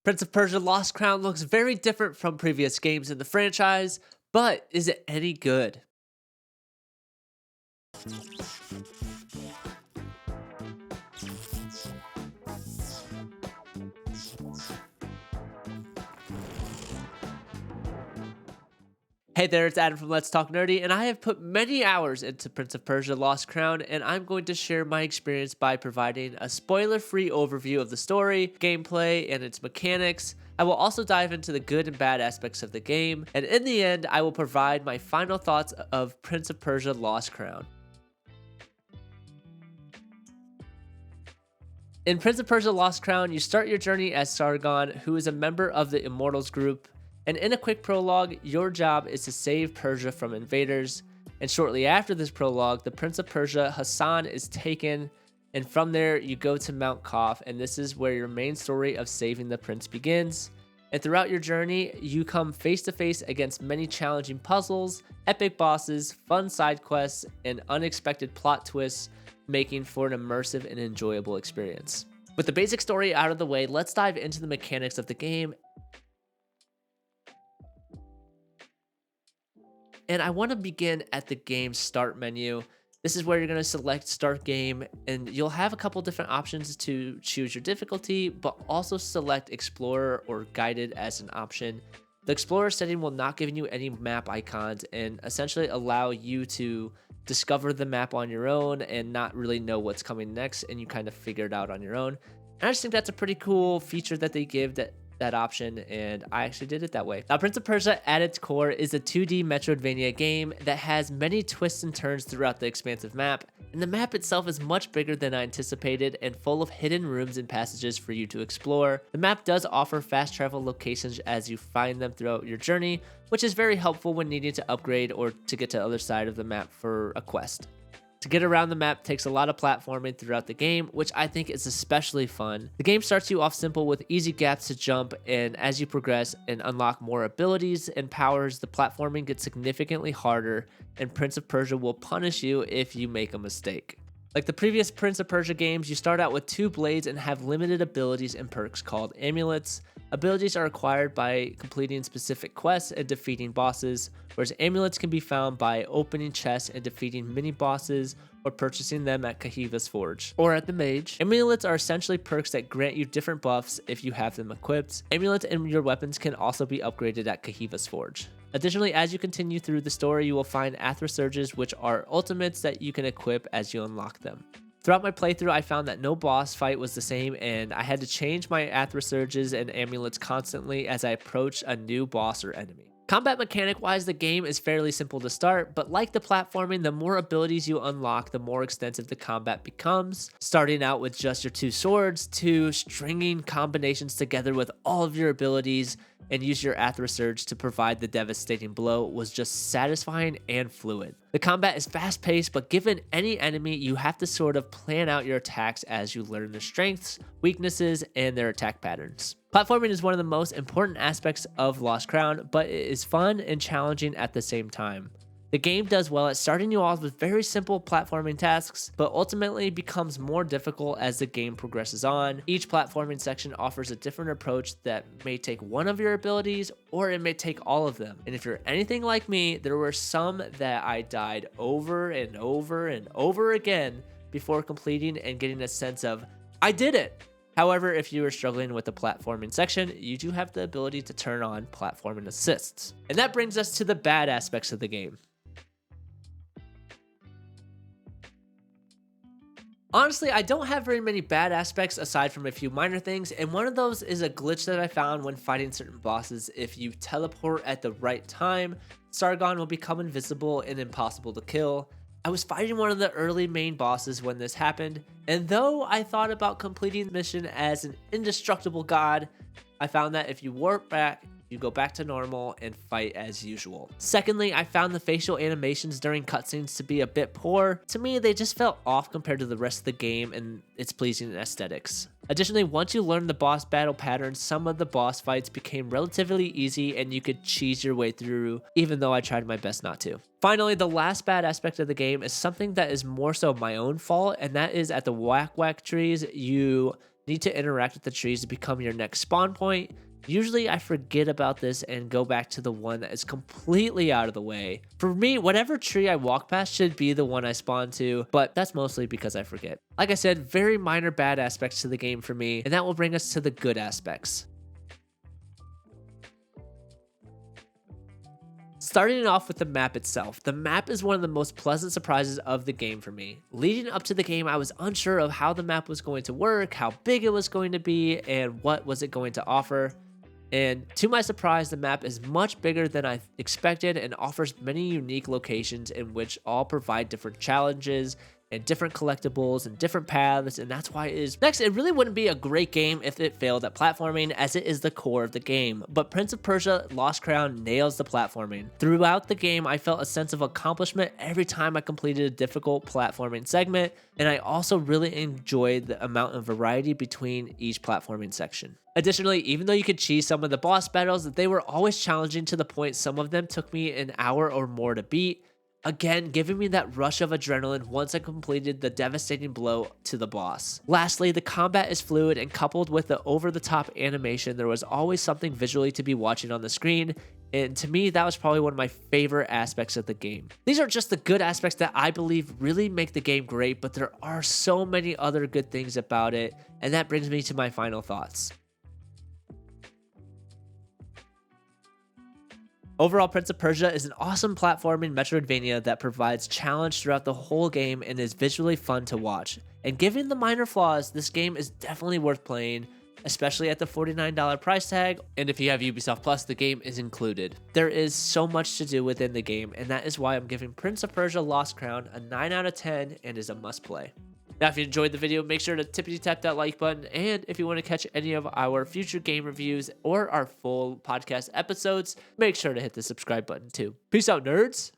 Prince of Persia Lost Crown looks very different from previous games in the franchise, but is it any good? Hey there, it's Adam from Let's Talk Nerdy, and I have put many hours into Prince of Persia Lost Crown, and I'm going to share my experience by providing a spoiler-free overview of the story, gameplay, and its mechanics. I will also dive into the good and bad aspects of the game, and in the end, I will provide my final thoughts of Prince of Persia Lost Crown. In Prince of Persia Lost Crown, you start your journey as Sargon, who is a member of the Immortals group. And in a quick prologue, your job is to save Persia from invaders. And shortly after this prologue, the Prince of Persia, Hassan, is taken. And from there, you go to Mount Kof, and this is where your main story of saving the prince begins. And throughout your journey, you come face to face against many challenging puzzles, epic bosses, fun side quests, and unexpected plot twists, making for an immersive and enjoyable experience. With the basic story out of the way, let's dive into the mechanics of the game. And I want to begin at the game's start menu. This is where you're going to select start game, and you'll have a couple different options to choose your difficulty, but also select explorer or guided as an option. The explorer setting will not give you any map icons and essentially allow you to discover the map on your own and not really know what's coming next, and you kind of figure it out on your own. And I just think that's a pretty cool feature that they give that option, and I actually did it that way. Now, Prince of Persia at its core is a 2D metroidvania game that has many twists and turns throughout the expansive map, and the map itself is much bigger than I anticipated and full of hidden rooms and passages for you to explore. The map does offer fast travel locations as you find them throughout your journey, which is very helpful when needing to upgrade or to get to the other side of the map for a quest. To get around the map takes a lot of platforming throughout the game, which I think is especially fun. The game starts you off simple with easy gaps to jump, and as you progress and unlock more abilities and powers, the platforming gets significantly harder, and Prince of Persia will punish you if you make a mistake. Like the previous Prince of Persia games, you start out with 2 blades and have limited abilities and perks called amulets. Abilities are acquired by completing specific quests and defeating bosses, whereas amulets can be found by opening chests and defeating mini-bosses or purchasing them at Kahiva's Forge or at the Mage. Amulets are essentially perks that grant you different buffs if you have them equipped. Amulets and your weapons can also be upgraded at Kahiva's Forge. Additionally, as you continue through the story, you will find Athra Surges, which are ultimates that you can equip as you unlock them. Throughout my playthrough, I found that no boss fight was the same, and I had to change my Athra Surges and amulets constantly as I approached a new boss or enemy. Combat mechanic wise, the game is fairly simple to start, but like the platforming, the more abilities you unlock, the more extensive the combat becomes. Starting out with just your 2 swords to stringing combinations together with all of your abilities and use your Athra Surge to provide the devastating blow was just satisfying and fluid. The combat is fast paced, but given any enemy, you have to sort of plan out your attacks as you learn their strengths, weaknesses, and their attack patterns. Platforming is one of the most important aspects of Lost Crown, but it is fun and challenging at the same time. The game does well at starting you off with very simple platforming tasks, but ultimately becomes more difficult as the game progresses on. Each platforming section offers a different approach that may take one of your abilities, or it may take all of them. And if you're anything like me, there were some that I died over and over and over again before completing and getting a sense of, I did it! However, if you are struggling with the platforming section, you do have the ability to turn on platforming assists. And that brings us to the bad aspects of the game. Honestly, I don't have very many bad aspects aside from a few minor things, and one of those is a glitch that I found when fighting certain bosses. If you teleport at the right time, Sargon will become invisible and impossible to kill. I was fighting one of the early main bosses when this happened, and though I thought about completing the mission as an indestructible god, I found that if you warp back, you go back to normal and fight as usual. Secondly, I found the facial animations during cutscenes to be a bit poor. To me, they just felt off compared to the rest of the game and its pleasing aesthetics. Additionally, once you learn the boss battle patterns, some of the boss fights became relatively easy and you could cheese your way through, even though I tried my best not to. Finally, the last bad aspect of the game is something that is more so my own fault, and that is at the whack whack trees, you need to interact with the trees to become your next spawn point. Usually I forget about this and go back to the one that is completely out of the way. For me, whatever tree I walk past should be the one I spawn to, but that's mostly because I forget. Like I said, very minor bad aspects to the game for me, and that will bring us to the good aspects. Starting off with the map itself, the map is one of the most pleasant surprises of the game for me. Leading up to the game, I was unsure of how the map was going to work, how big it was going to be, and what was it going to offer. And to my surprise, the map is much bigger than I expected and offers many unique locations in which all provide different challenges and different collectibles and different paths, and that's why it is. Next, it really wouldn't be a great game if it failed at platforming, as it is the core of the game, but Prince of Persia Lost Crown nails the platforming. Throughout the game, I felt a sense of accomplishment every time I completed a difficult platforming segment, and I also really enjoyed the amount of variety between each platforming section. Additionally, even though you could cheese some of the boss battles, they were always challenging to the point some of them took me an hour or more to beat, again giving me that rush of adrenaline once I completed the devastating blow to the boss. Lastly, the combat is fluid, and coupled with the over-the-top animation, there was always something visually to be watching on the screen, and to me, that was probably one of my favorite aspects of the game. These are just the good aspects that I believe really make the game great, but there are so many other good things about it, and that brings me to my final thoughts. Overall, Prince of Persia is an awesome platforming metroidvania that provides challenge throughout the whole game and is visually fun to watch. And given the minor flaws, this game is definitely worth playing, especially at the $49 price tag, and if you have Ubisoft Plus, the game is included. There is so much to do within the game, and that is why I'm giving Prince of Persia Lost Crown a 9 out of 10 and is a must play. Now, if you enjoyed the video, make sure to tippity tap that like button, and if you want to catch any of our future game reviews or our full podcast episodes, make sure to hit the subscribe button too. Peace out, nerds!